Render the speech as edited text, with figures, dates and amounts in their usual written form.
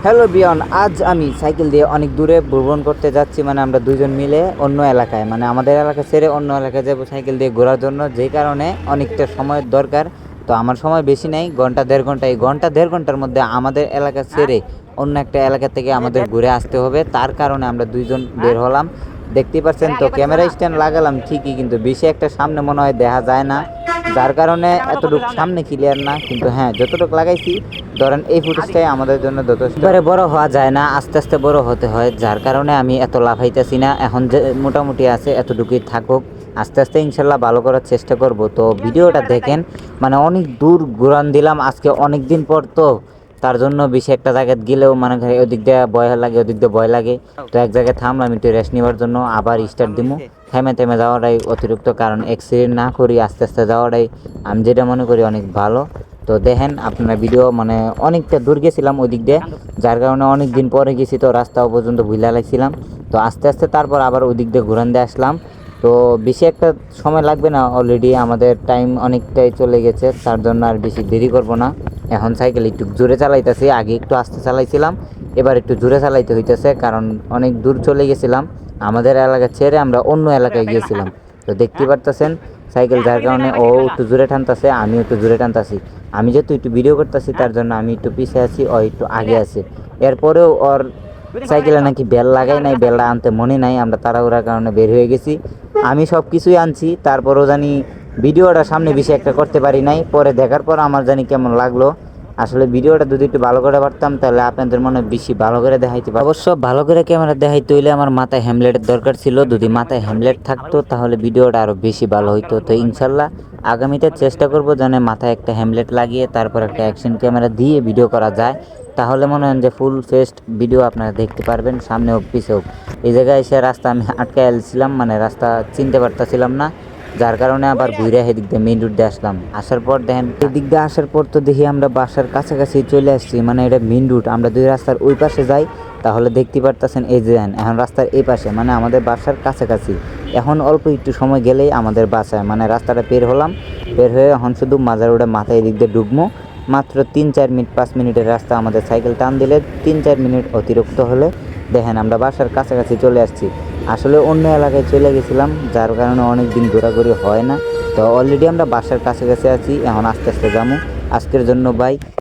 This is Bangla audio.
হ্যালো বিয়ন, আজ আমি সাইকেল দিয়ে অনেক দূরে ভ্রমণ করতে যাচ্ছি। মানে আমরা দুইজন মিলে অন্য এলাকায়, মানে আমাদের এলাকা ছেড়ে অন্য এলাকায় যাবো সাইকেল দিয়ে ঘোরার জন্য, যেই কারণে অনেকটা সময়ের দরকার। তো আমার সময় বেশি নেই, ঘন্টা দেড় ঘন্টা। এই ঘন্টা দেড় ঘন্টার মধ্যে আমাদের এলাকা ছেড়ে অন্য একটা এলাকা থেকে আমাদের ঘুরে আসতে হবে। তার কারণে আমরা দুইজন বের হলাম। দেখতেই পাচ্ছেন তো, ক্যামেরা স্ট্যান্ড লাগালাম ঠিকই, কিন্তু বেশি একটা সামনে মনে হয় দেখা যায় না, যার কারণে এতটুকু সামনে ক্লিয়ার না। কিন্তু হ্যাঁ, যতটুকু লাগাইছি, ধরেন এই ফুটেজটাই আমাদের জন্য যথেষ্ট। এবারে বড় হওয়া যায় না, আস্তে আস্তে বড় হতে হয়, যার কারণে আমি এত লাফাইতেছি না। এখন যে মোটামুটি আছে এতটুকুই থাকুক, আস্তে আস্তে ইনশাল্লাহ ভালো করার চেষ্টা করব। তো ভিডিওটা দেখেন, মানে অনেক দূর ঘুরান দিলাম আজকে, অনেক দিন পর। তো তার জন্য বেশি একটা জায়গায় গেলেও মানে ওদিক দিয়ে ভয় লাগে, ওদিক দিয়ে ভয় লাগে। তো এক জায়গায় থামলাম একটু রেস্ট নেওয়ার জন্য, আবার স্টার্ট দিব। থেমে থেমে যাওয়াটাই অতিরিক্ত, কারণ অ্যাক্সিডেন্ট না করি আস্তে আস্তে যাওয়াটাই আমি যেটা মনে করি অনেক ভালো। তো দেখেন আপনারা ভিডিও, মানে অনেকটা দূর গেছিলাম ওই দিক দিয়ে, যার কারণে অনেক দিন পরে গেছি, তো রাস্তাও পর্যন্ত ভুলে লাগছিলাম। তো আস্তে আস্তে তারপর আবার ওই দিক দিয়ে ঘুরান দিয়ে আসলাম। তো বেশি একটা সময় লাগবে না, অলরেডি আমাদের টাইম অনেকটাই চলে গেছে, তার জন্য আর বেশি দেরি করব না। এখন সাইকেল একটু জোরে চালাইতেছি, আগে একটু আস্তে চালাইছিলাম, এবার একটু জোরে চালাইতে হইতেছে, কারণ অনেক দূর চলে গেছিলাম। আমাদের এলাকা ছেড়ে আমরা অন্য এলাকায় গিয়েছিলাম। তো দেখতে পারতেছেন সাইকেল, যার কারণে ও একটু জোরে টানতেছে, আমিও একটু জোরে টানতেছি। আমি যেহেতু একটু ভিডিও করতেছি, তার জন্য আমি একটু পিছিয়ে আছি, ও একটু আগে আছে। এরপরেও ওর সাইকেলে নাকি বেল লাগাই নাই, বেলটা আনতে মনে নাই, আমরা তাড়াহুড়ার কারণে বের হয়ে গেছি। আমি সব কিছুই আনছি, তারপরও জানি ভিডিওটা সামনে বেশি একটা করতে পারি নাই। পরে দেখার পর আমার জানি কেমন লাগলো। আসলে ভিডিওটা যদি একটু ভালো করে পারতাম, তাহলে আপনাদের মনে বেশি ভালো করে দেখাইতে পারতাম। অবশ্য ভালো করে ক্যামেরা দেখাইতে হইলে আমার মাথায় হ্যামলেটের দরকার ছিল। যদি মাথায় হ্যামলেট থাকতো তাহলে ভিডিওটা আরও বেশি ভালো হইতো। তো ইনশাল্লাহ আগামীতে চেষ্টা করব যেন মাথায় একটা হ্যামলেট লাগিয়ে তারপর একটা অ্যাকশন ক্যামেরা দিয়ে ভিডিও করা যায়। তাহলে মনে হয় যে ফুল ফেস্ট ভিডিও আপনারা দেখতে পারবেন, সামনে হোক পিছে হোক। এই জায়গায় এসে রাস্তা আমি আটকে আসছিলাম, মানে রাস্তা চিনতে পারতেছিলাম না, যার কারণে আবার ঘুরে এদিক দিয়ে মেইন রোড দিয়ে আসলাম। আসার পর দেখেন, এদিক দিয়ে আসার পর তো দেখি আমরা বাসার কাছাকাছি চলে আসছি, মানে এটা মেইন রোড। আমরা দুই রাস্তার ওই পাশে যাই, তাহলে দেখতে পারতেছেন এই যে এখন রাস্তার এই পাশে, মানে আমাদের বাসার কাছাকাছি। এখন অল্প একটু সময় গেলেই আমাদের বাসায়, মানে রাস্তাটা বের হলাম, বের হয়ে এখন শুধু মাজার রোডে মাথায় এদিক দিয়ে ডুববো। মাত্র 3-4 মিনিট, 5 মিনিটের রাস্তা। আমাদের সাইকেল টান দিলে 3-4 মিনিট অতিরিক্ত হলে দেখেন আমরা বাসার কাছাকাছি চলে আসছি। আসলে অন্য এলাকায় চলে গেছিলাম, যার কারণে অনেক দিন ঘোরাঘুরি হয় না। তো অলরেডি আমরা বাসার কাছাকাছি আছি, এখন আস্তে আস্তে যাবো। আজকের জন্য বাই।